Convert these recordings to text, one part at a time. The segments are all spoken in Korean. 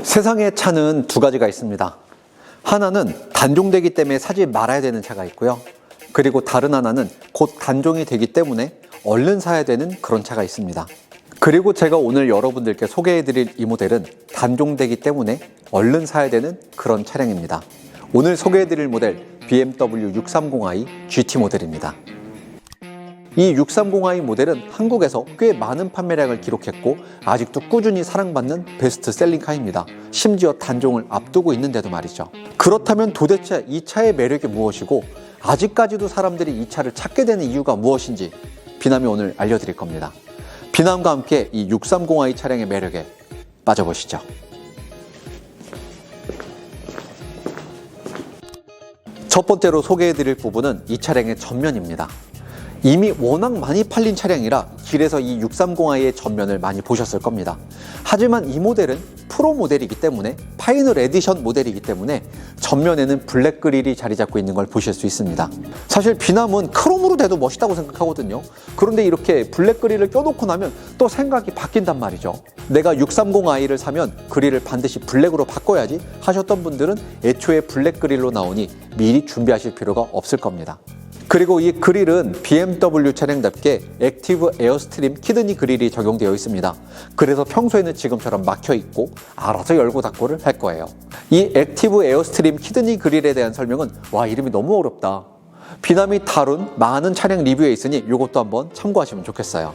세상에 차는 두 가지가 있습니다. 하나는 단종되기 때문에 사지 말아야 되는 차가 있고요. 그리고 다른 하나는 곧 단종이 되기 때문에 얼른 사야 되는 그런 차가 있습니다. 그리고 제가 오늘 여러분들께 소개해드릴 이 모델은 단종되기 때문에 얼른 사야 되는 그런 차량입니다. 오늘 소개해드릴 모델 BMW 630i GT 모델입니다. 이 630i 모델은 한국에서 꽤 많은 판매량을 기록했고 아직도 꾸준히 사랑받는 베스트셀링카입니다. 심지어 단종을 앞두고 있는데도 말이죠. 그렇다면 도대체 이 차의 매력이 무엇이고 아직까지도 사람들이 이 차를 찾게 되는 이유가 무엇인지 비남이 오늘 알려드릴 겁니다. 비남과 함께 이 630i 차량의 매력에 빠져보시죠. 첫 번째로 소개해드릴 부분은 이 차량의 전면입니다. 이미 워낙 많이 팔린 차량이라 길에서 이 630i의 전면을 많이 보셨을 겁니다. 하지만 이 모델은 프로 모델이기 때문에 파이널 에디션 모델이기 때문에 전면에는 블랙 그릴이 자리 잡고 있는 걸 보실 수 있습니다. 사실 비남은 크롬으로 돼도 멋있다고 생각하거든요. 그런데 이렇게 블랙 그릴을 껴놓고 나면 또 생각이 바뀐단 말이죠. 내가 630i를 사면 그릴을 반드시 블랙으로 바꿔야지 하셨던 분들은 애초에 블랙 그릴로 나오니 미리 준비하실 필요가 없을 겁니다. 그리고 이 그릴은 BMW 차량답게 액티브 에어스트림 키드니 그릴이 적용되어 있습니다. 그래서 평소에는 지금처럼 막혀 있고 알아서 열고 닫고를 할 거예요. 이 액티브 에어스트림 키드니 그릴에 대한 설명은 이름이 너무 어렵다. 비남이 다룬 많은 차량 리뷰에 있으니 이것도 한번 참고하시면 좋겠어요.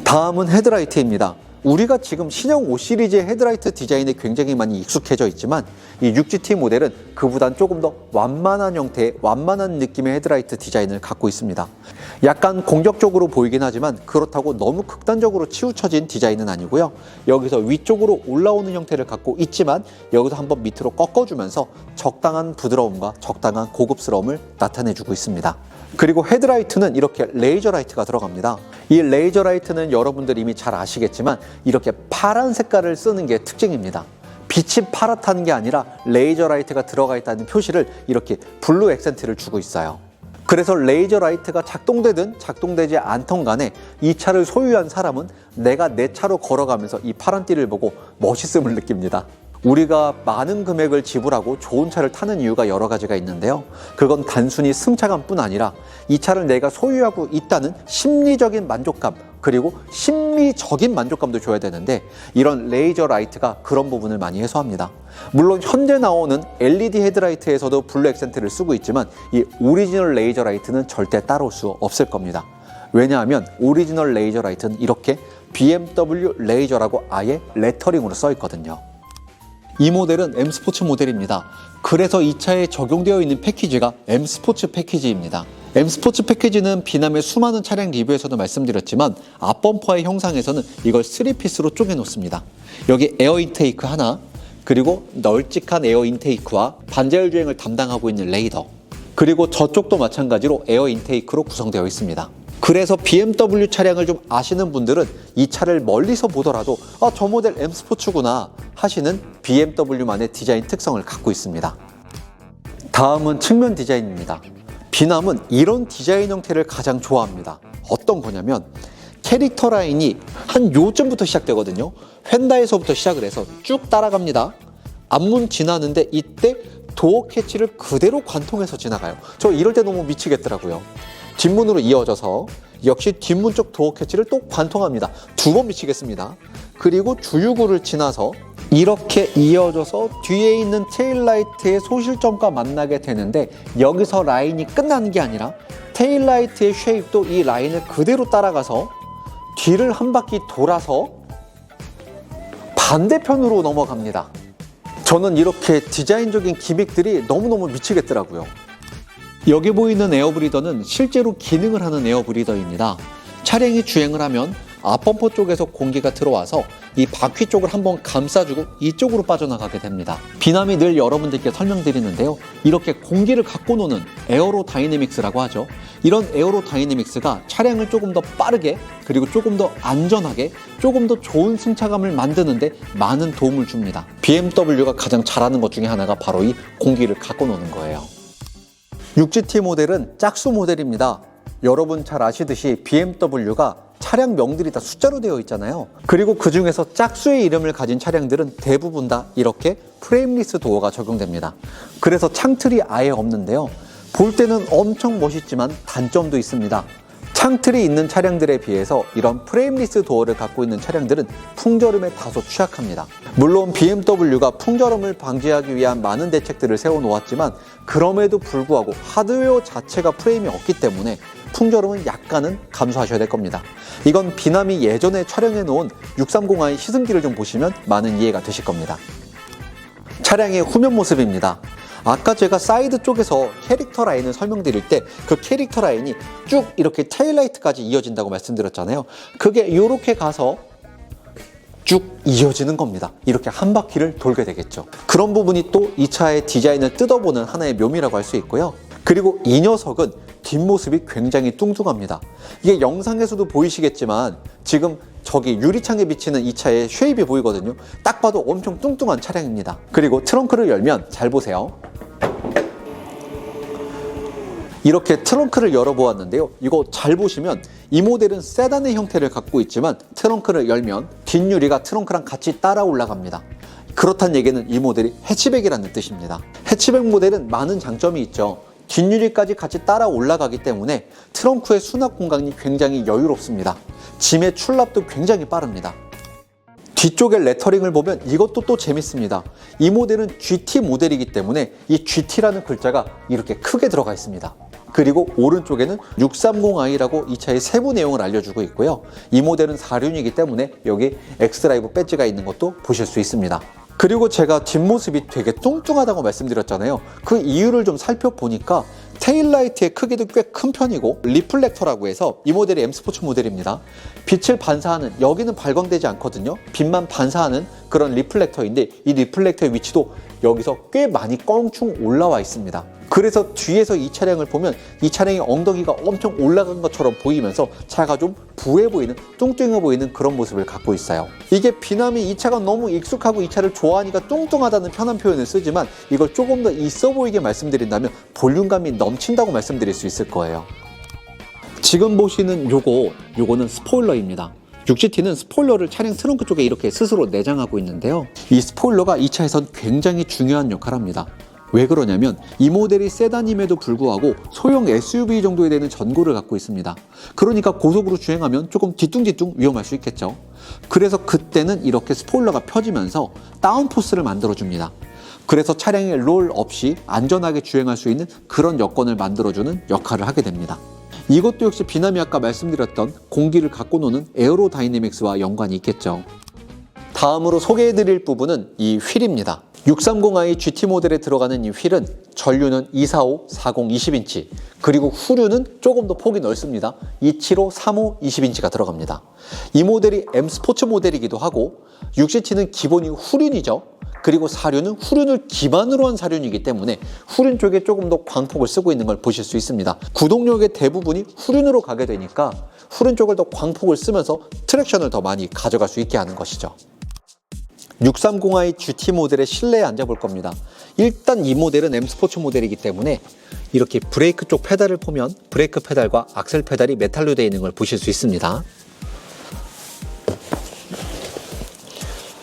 다음은 헤드라이트입니다. 우리가 지금 신형 5 시리즈의 헤드라이트 디자인에 굉장히 많이 익숙해져 있지만 이 6GT 모델은 그보단 조금 더 완만한 형태의 완만한 느낌의 헤드라이트 디자인을 갖고 있습니다. 약간 공격적으로 보이긴 하지만 그렇다고 너무 극단적으로 치우쳐진 디자인은 아니고요. 여기서 위쪽으로 올라오는 형태를 갖고 있지만 여기서 한번 밑으로 꺾어주면서 적당한 부드러움과 적당한 고급스러움을 나타내주고 있습니다. 그리고 헤드라이트는 이렇게 레이저 라이트가 들어갑니다. 이 레이저 라이트는 여러분들 이미 잘 아시겠지만 이렇게 파란 색깔을 쓰는 게 특징입니다. 빛이 파랗다는 게 아니라 레이저 라이트가 들어가 있다는 표시를 이렇게 블루 액센트를 주고 있어요. 그래서 레이저 라이트가 작동되든 작동되지 않던 간에 이 차를 소유한 사람은 내가 내 차로 걸어가면서 이 파란 띠를 보고 멋있음을 느낍니다. 우리가 많은 금액을 지불하고 좋은 차를 타는 이유가 여러 가지가 있는데요. 그건 단순히 승차감뿐 아니라 이 차를 내가 소유하고 있다는 심리적인 만족감 그리고 심미적인 만족감도 줘야 되는데 이런 레이저 라이트가 그런 부분을 많이 해소합니다. 물론 현재 나오는 LED 헤드라이트에서도 블루 액센트를 쓰고 있지만 이 오리지널 레이저 라이트는 절대 따라올 수 없을 겁니다. 왜냐하면 오리지널 레이저 라이트는 이렇게 BMW 레이저라고 아예 레터링으로 써 있거든요. 이 모델은 M 스포츠 모델입니다. 그래서 이 차에 적용되어 있는 패키지가 M 스포츠 패키지입니다. M 스포츠 패키지는 비남의 수많은 차량 리뷰에서도 말씀드렸지만 앞범퍼의 형상에서는 이걸 3피스로 쪼개 놓습니다. 여기 에어 인테이크 하나, 그리고 널찍한 에어 인테이크와 반자율 주행을 담당하고 있는 레이더, 그리고 저쪽도 마찬가지로 에어 인테이크로 구성되어 있습니다. 그래서 BMW 차량을 좀 아시는 분들은 이 차를 멀리서 보더라도 저 모델 M 스포츠구나 하시는 BMW만의 디자인 특성을 갖고 있습니다. 다음은 측면 디자인입니다. 비남은 이런 디자인 형태를 가장 좋아합니다. 어떤 거냐면 캐릭터 라인이 한 요쯤부터 시작되거든요. 휀다에서부터 시작을 해서 쭉 따라갑니다. 앞문 지나는데 이때 도어 캐치를 그대로 관통해서 지나가요. 저 이럴 때 너무 미치겠더라고요. 뒷문으로 이어져서 역시 뒷문 쪽 도어 캐치를 또 관통합니다. 2번 미치겠습니다. 그리고 주유구를 지나서 이렇게 이어져서 뒤에 있는 테일라이트의 소실점과 만나게 되는데 여기서 라인이 끝나는 게 아니라 테일라이트의 쉐입도 이 라인을 그대로 따라가서 뒤를 한 바퀴 돌아서 반대편으로 넘어갑니다. 저는 이렇게 디자인적인 기믹들이 너무너무 미치겠더라고요. 여기 보이는 에어브리더는 실제로 기능을 하는 에어브리더입니다. 차량이 주행을 하면 앞범퍼 쪽에서 공기가 들어와서 이 바퀴 쪽을 한번 감싸주고 이쪽으로 빠져나가게 됩니다. 비남이 늘 여러분들께 설명드리는데요. 이렇게 공기를 갖고 노는 에어로다이내믹스라고 하죠. 이런 에어로다이내믹스가 차량을 조금 더 빠르게 그리고 조금 더 안전하게 조금 더 좋은 승차감을 만드는데 많은 도움을 줍니다. BMW가 가장 잘하는 것 중에 하나가 바로 이 공기를 갖고 노는 거예요. 6GT 모델은 짝수 모델입니다. 여러분 잘 아시듯이 BMW가 차량명들이 다 숫자로 되어 있잖아요. 그리고 그 중에서 짝수의 이름을 가진 차량들은 대부분 다 이렇게 프레임리스 도어가 적용됩니다. 그래서 창틀이 아예 없는데요. 볼 때는 엄청 멋있지만 단점도 있습니다. 창틀이 있는 차량들에 비해서 이런 프레임리스 도어를 갖고 있는 차량들은 풍절음에 다소 취약합니다. 물론 BMW가 풍절음을 방지하기 위한 많은 대책들을 세워놓았지만 그럼에도 불구하고 하드웨어 자체가 프레임이 없기 때문에 풍절음은 약간은 감수하셔야 될 겁니다. 이건 비남이 예전에 촬영해 놓은 630i 시승기를 좀 보시면 많은 이해가 되실 겁니다. 차량의 후면 모습입니다. 아까 제가 사이드 쪽에서 캐릭터 라인을 설명드릴 때 그 캐릭터 라인이 쭉 이렇게 테일라이트까지 이어진다고 말씀드렸잖아요. 그게 이렇게 가서 쭉 이어지는 겁니다. 이렇게 한 바퀴를 돌게 되겠죠. 그런 부분이 또 이 차의 디자인을 뜯어보는 하나의 묘미라고 할 수 있고요. 그리고 이 녀석은 뒷모습이 굉장히 뚱뚱합니다. 이게 영상에서도 보이시겠지만 지금 저기 유리창에 비치는 이 차의 쉐입이 보이거든요. 딱 봐도 엄청 뚱뚱한 차량입니다. 그리고 트렁크를 열면 잘 보세요. 이렇게 트렁크를 열어보았는데요. 이거 잘 보시면 이 모델은 세단의 형태를 갖고 있지만 트렁크를 열면 뒷유리가 트렁크랑 같이 따라 올라갑니다. 그렇다는 얘기는 이 모델이 해치백이라는 뜻입니다. 해치백 모델은 많은 장점이 있죠. 뒷유리까지 같이 따라 올라가기 때문에 트렁크의 수납 공간이 굉장히 여유롭습니다. 짐의 출납도 굉장히 빠릅니다. 뒤쪽에 레터링을 보면 이것도 또 재밌습니다. 이 모델은 GT 모델이기 때문에 이 GT라는 글자가 이렇게 크게 들어가 있습니다. 그리고 오른쪽에는 630i라고 이 차의 세부 내용을 알려주고 있고요. 이 모델은 4륜이기 때문에 여기 엑스드라이브 배지가 있는 것도 보실 수 있습니다. 그리고 제가 뒷모습이 되게 뚱뚱하다고 말씀드렸잖아요. 그 이유를 좀 살펴보니까 테일라이트의 크기도 꽤 큰 편이고 리플렉터라고 해서 이 모델이 M스포츠 모델입니다. 빛을 반사하는, 여기는 발광되지 않거든요. 빛만 반사하는 그런 리플렉터인데 이 리플렉터의 위치도 여기서 꽤 많이 껑충 올라와 있습니다. 그래서 뒤에서 이 차량을 보면 이 차량의 엉덩이가 엄청 올라간 것처럼 보이면서 차가 좀 부해 보이는, 뚱뚱해 보이는 그런 모습을 갖고 있어요. 이게 비남이 이 차가 너무 익숙하고 이 차를 좋아하니까 뚱뚱하다는 편한 표현을 쓰지만 이걸 조금 더 있어 보이게 말씀드린다면 볼륨감이 넘친다고 말씀드릴 수 있을 거예요. 지금 보시는 요거는 스포일러입니다. 6GT는 스포일러를 차량 트렁크 쪽에 이렇게 스스로 내장하고 있는데요. 이 스포일러가 이 차에선 굉장히 중요한 역할을 합니다. 왜 그러냐면 이 모델이 세단임에도 불구하고 소형 SUV 정도에 되는 전고를 갖고 있습니다. 그러니까 고속으로 주행하면 조금 뒤뚱뒤뚱 위험할 수 있겠죠. 그래서 그때는 이렇게 스포일러가 펴지면서 다운포스를 만들어줍니다. 그래서 차량에 롤 없이 안전하게 주행할 수 있는 그런 여건을 만들어주는 역할을 하게 됩니다. 이것도 역시 비남이 아까 말씀드렸던 공기를 갖고 노는 에어로다이내믹스와 연관이 있겠죠. 다음으로 소개해드릴 부분은 이 휠입니다. 630i GT 모델에 들어가는 이 휠은 전류는 245, 40, 20인치 그리고 후륜은 조금 더 폭이 넓습니다. 275, 35, 20인치가 들어갑니다. 이 모델이 M 스포츠 모델이기도 하고 6GT는 기본이 후륜이죠. 그리고 4륜은 후륜을 기반으로 한 4륜이기 때문에 후륜 쪽에 조금 더 광폭을 쓰고 있는 걸 보실 수 있습니다. 구동력의 대부분이 후륜으로 가게 되니까 후륜 쪽을 더 광폭을 쓰면서 트랙션을 더 많이 가져갈 수 있게 하는 것이죠. 630i GT 모델의 실내에 앉아볼 겁니다. 일단 이 모델은 M 스포츠 모델이기 때문에 이렇게 브레이크 쪽 페달을 보면 브레이크 페달과 악셀 페달이 메탈로 되어 있는 걸 보실 수 있습니다.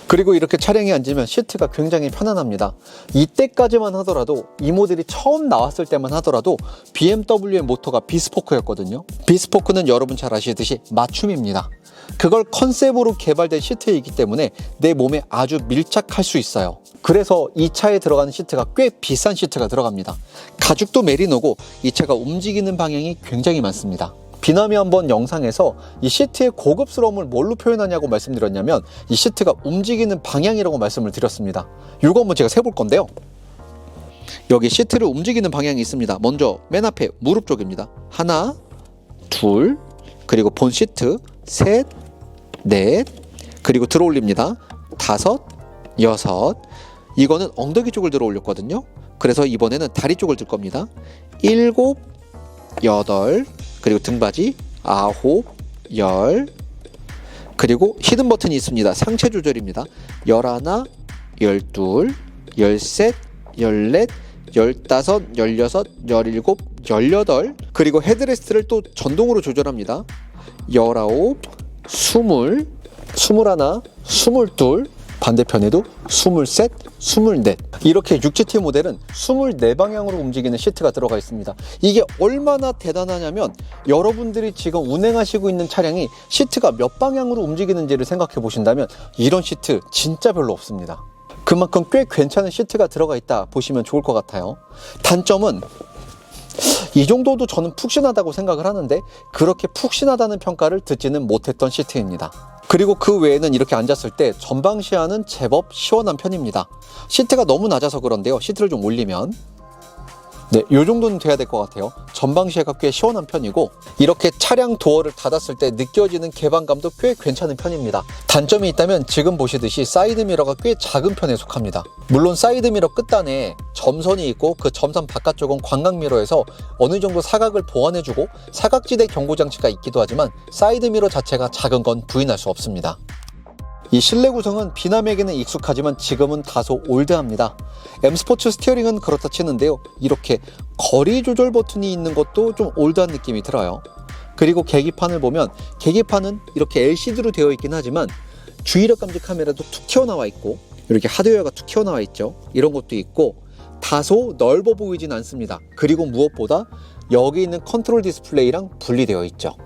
그리고 이렇게 차량에 앉으면 시트가 굉장히 편안합니다. 이때까지만 하더라도 이 모델이 처음 나왔을 때만 하더라도 BMW의 모토가 비스포크였거든요. 비스포크는 여러분 잘 아시듯이 맞춤입니다. 그걸 컨셉으로 개발된 시트이기 때문에 내 몸에 아주 밀착할 수 있어요. 그래서 이 차에 들어가는 시트가 꽤 비싼 시트가 들어갑니다. 가죽도 메리노고 이 차가 움직이는 방향이 굉장히 많습니다. 비남이 한번 영상에서 이 시트의 고급스러움을 뭘로 표현하냐고 말씀드렸냐면 이 시트가 움직이는 방향이라고 말씀을 드렸습니다. 이거 한번 제가 세볼 건데요. 여기 시트를 움직이는 방향이 있습니다. 먼저 맨 앞에 무릎 쪽입니다. 하나, 둘, 그리고 본 시트 셋, 넷, 그리고 들어 올립니다. 다섯, 여섯. 이거는 엉덩이 쪽을 들어 올렸거든요. 그래서 이번에는 다리 쪽을 들 겁니다. 일곱, 여덟, 그리고 등받이 아홉, 열, 그리고 히든 버튼이 있습니다. 상체 조절입니다. 11, 12, 13, 14, 15, 16, 17, 18, 그리고 헤드레스트를 또 전동으로 조절합니다. 19, 20, 21, 22, 반대편에도 23, 24. 이렇게 6GT 모델은 24방향으로 움직이는 시트가 들어가 있습니다. 이게 얼마나 대단하냐면 여러분들이 지금 운행하시고 있는 차량이 시트가 몇 방향으로 움직이는지를 생각해 보신다면 이런 시트 진짜 별로 없습니다. 그만큼 꽤 괜찮은 시트가 들어가 있다 보시면 좋을 것 같아요. 단점은 이 정도도 저는 푹신하다고 생각을 하는데 그렇게 푹신하다는 평가를 듣지는 못했던 시트입니다. 그리고 그 외에는 이렇게 앉았을 때 전방 시야는 제법 시원한 편입니다. 시트가 너무 낮아서 그런데요, 시트를 좀 올리면 네, 이 정도는 돼야 될 것 같아요. 전방 시야가 꽤 시원한 편이고 이렇게 차량 도어를 닫았을 때 느껴지는 개방감도 꽤 괜찮은 편입니다. 단점이 있다면 지금 보시듯이 사이드미러가 꽤 작은 편에 속합니다. 물론 사이드미러 끝단에 점선이 있고 그 점선 바깥쪽은 광각미러에서 어느 정도 사각을 보완해주고 사각지대 경고장치가 있기도 하지만 사이드미러 자체가 작은 건 부인할 수 없습니다. 이 실내 구성은 비남에게는 익숙하지만 지금은 다소 올드합니다. M스포츠 스티어링은 그렇다 치는데요, 이렇게 거리 조절 버튼이 있는 것도 좀 올드한 느낌이 들어요. 그리고 계기판을 보면 계기판은 이렇게 LCD로 되어 있긴 하지만 주의력 감지 카메라도 툭 튀어나와 있고 이렇게 하드웨어가 툭 튀어나와 있죠. 이런 것도 있고 다소 넓어 보이진 않습니다. 그리고 무엇보다 여기 있는 컨트롤 디스플레이랑 분리되어 있죠.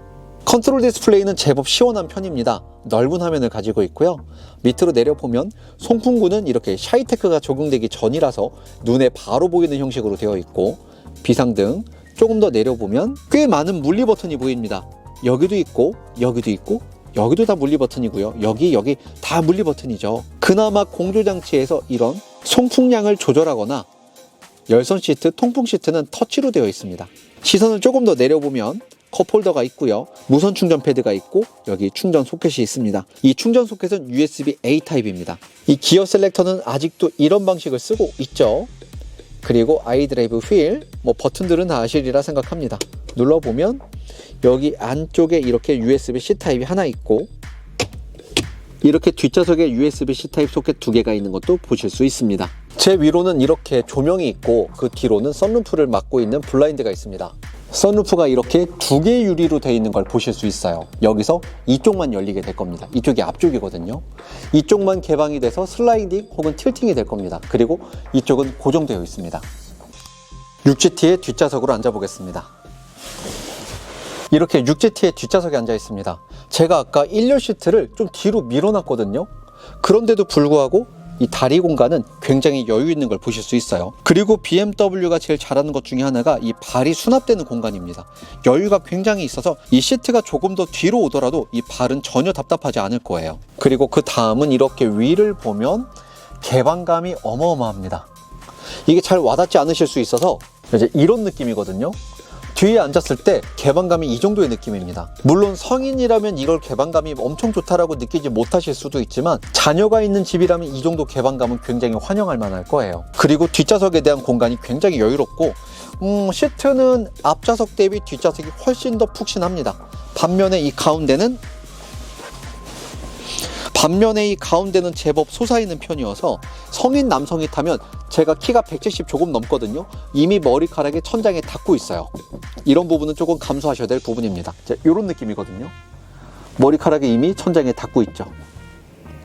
컨트롤 디스플레이는 제법 시원한 편입니다. 넓은 화면을 가지고 있고요. 밑으로 내려보면 송풍구는 이렇게 샤이테크가 적용되기 전이라서 눈에 바로 보이는 형식으로 되어 있고 비상등 조금 더 내려보면 꽤 많은 물리 버튼이 보입니다. 여기도 있고 여기도 있고 여기도 다 물리 버튼이고요. 여기 다 물리 버튼이죠. 그나마 공조장치에서 이런 송풍량을 조절하거나 열선 시트, 통풍 시트는 터치로 되어 있습니다. 시선을 조금 더 내려보면 컵홀더가 있고요. 무선 충전 패드가 있고 여기 충전 소켓이 있습니다. 이 충전 소켓은 USB-A 타입입니다. 이 기어 셀렉터는 아직도 이런 방식을 쓰고 있죠. 그리고 아이드라이브 휠, 버튼들은 다 아시리라 생각합니다. 눌러보면 여기 안쪽에 이렇게 USB-C 타입이 하나 있고 이렇게 뒷좌석에 USB-C 타입 소켓 2개가 있는 것도 보실 수 있습니다. 제 위로는 이렇게 조명이 있고 그 뒤로는 썬루프를 막고 있는 블라인드가 있습니다. 썬루프가 이렇게 2개의 유리로 되어 있는 걸 보실 수 있어요. 여기서 이쪽만 열리게 될 겁니다. 이쪽이 앞쪽이거든요. 이쪽만 개방이 돼서 슬라이딩 혹은 틸팅이 될 겁니다. 그리고 이쪽은 고정되어 있습니다. 6GT의 뒷좌석으로 앉아보겠습니다. 이렇게 6GT의 뒷좌석에 앉아 있습니다. 제가 아까 1열 시트를 좀 뒤로 밀어놨거든요. 그런데도 불구하고 이 다리 공간은 굉장히 여유 있는 걸 보실 수 있어요. 그리고 BMW가 제일 잘하는 것 중에 하나가 이 발이 수납되는 공간입니다. 여유가 굉장히 있어서 이 시트가 조금 더 뒤로 오더라도 이 발은 전혀 답답하지 않을 거예요. 그리고 그 다음은 이렇게 위를 보면 개방감이 어마어마합니다. 이게 잘 와닿지 않으실 수 있어서 이제 이런 느낌이거든요. 뒤에 앉았을 때 개방감이 이 정도의 느낌입니다. 물론 성인이라면 이걸 개방감이 엄청 좋다라고 느끼지 못하실 수도 있지만 자녀가 있는 집이라면 이 정도 개방감은 굉장히 환영할 만할 거예요. 그리고 뒷좌석에 대한 공간이 굉장히 여유롭고 시트는 앞좌석 대비 뒷좌석이 훨씬 더 푹신합니다. 반면에 이 가운데는 제법 솟아있는 편이어서 성인 남성이 타면 제가 키가 170 조금 넘거든요. 이미 머리카락이 천장에 닿고 있어요. 이런 부분은 조금 감수하셔야 될 부분입니다. 이런 느낌이거든요. 머리카락이 이미 천장에 닿고 있죠.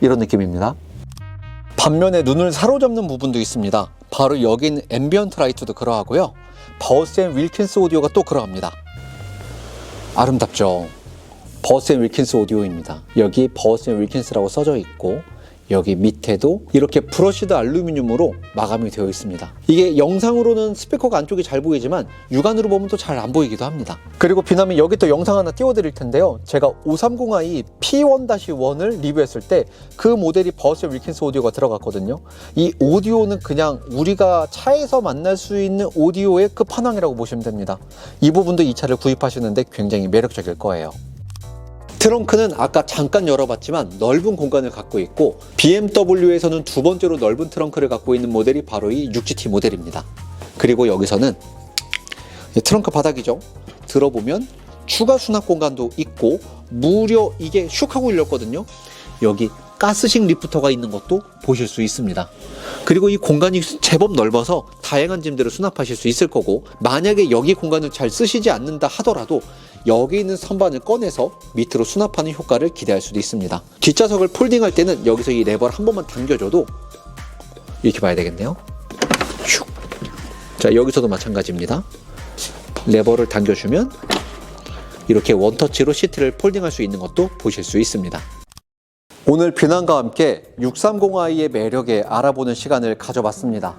이런 느낌입니다. 반면에 눈을 사로잡는 부분도 있습니다. 바로 여기 있는 앰비언트 라이트도 그러하고요. 버스 앤 윌킨스 오디오가 또 그러합니다. 아름답죠? 버스 앤 윌킨스 오디오입니다. 여기 버스 앤 윌킨스라고 써져 있고 여기 밑에도 이렇게 브러시드 알루미늄으로 마감이 되어 있습니다. 이게 영상으로는 스피커가 안쪽이 잘 보이지만 육안으로 보면 또 잘 안 보이기도 합니다. 그리고 비남이 여기 또 영상 하나 띄워드릴 텐데요. 제가 530i P1-1을 리뷰했을 때 그 모델이 버스 앤 윌킨스 오디오가 들어갔거든요. 이 오디오는 그냥 우리가 차에서 만날 수 있는 오디오의 끝판왕이라고 보시면 됩니다. 이 부분도 이 차를 구입하시는데 굉장히 매력적일 거예요. 트렁크는 아까 잠깐 열어봤지만 넓은 공간을 갖고 있고 BMW에서는 두 번째로 넓은 트렁크를 갖고 있는 모델이 바로 이 6GT 모델입니다. 그리고 여기서는 트렁크 바닥이죠. 들어보면 추가 수납 공간도 있고 무려 이게 슉 하고 열렸거든요. 여기 가스식 리프터가 있는 것도 보실 수 있습니다. 그리고 이 공간이 제법 넓어서 다양한 짐들을 수납하실 수 있을 거고, 만약에 여기 공간을 잘 쓰시지 않는다 하더라도 여기 있는 선반을 꺼내서 밑으로 수납하는 효과를 기대할 수도 있습니다. 뒷좌석을 폴딩할 때는 여기서 이 레버를 한 번만 당겨줘도 이렇게 봐야 되겠네요. 슉. 자, 여기서도 마찬가지입니다. 레버를 당겨주면 이렇게 원터치로 시트를 폴딩할 수 있는 것도 보실 수 있습니다. 오늘 비난과 함께 630i의 매력에 알아보는 시간을 가져봤습니다.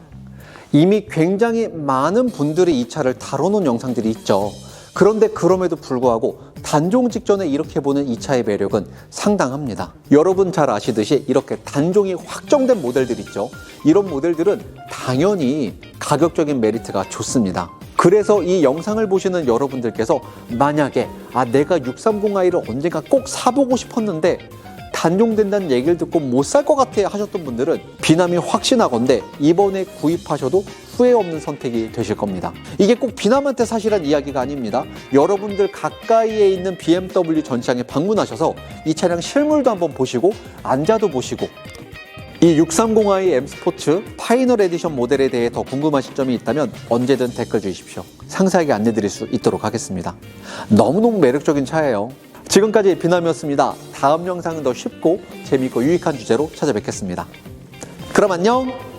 이미 굉장히 많은 분들이 이 차를 다뤄놓은 영상들이 있죠. 그런데 그럼에도 불구하고 단종 직전에 이렇게 보는 이 차의 매력은 상당합니다. 여러분 잘 아시듯이 이렇게 단종이 확정된 모델들 있죠. 이런 모델들은 당연히 가격적인 메리트가 좋습니다. 그래서 이 영상을 보시는 여러분들께서 만약에 내가 630i를 언젠가 꼭 사보고 싶었는데 단종된다는 얘기를 듣고 못 살 것 같아 하셨던 분들은 비남이 확신하건대 이번에 구입하셔도 후회 없는 선택이 되실 겁니다. 이게 꼭 비남한테 사실한 이야기가 아닙니다. 여러분들 가까이에 있는 BMW 전시장에 방문하셔서 이 차량 실물도 한번 보시고 앉아도 보시고, 이 630i M 스포츠 파이널 에디션 모델에 대해 더 궁금하신 점이 있다면 언제든 댓글 주십시오. 상세하게 안내드릴 수 있도록 하겠습니다. 너무너무 매력적인 차예요. 지금까지 비남이었습니다. 다음 영상은 더 쉽고 재미있고 유익한 주제로 찾아뵙겠습니다. 그럼 안녕!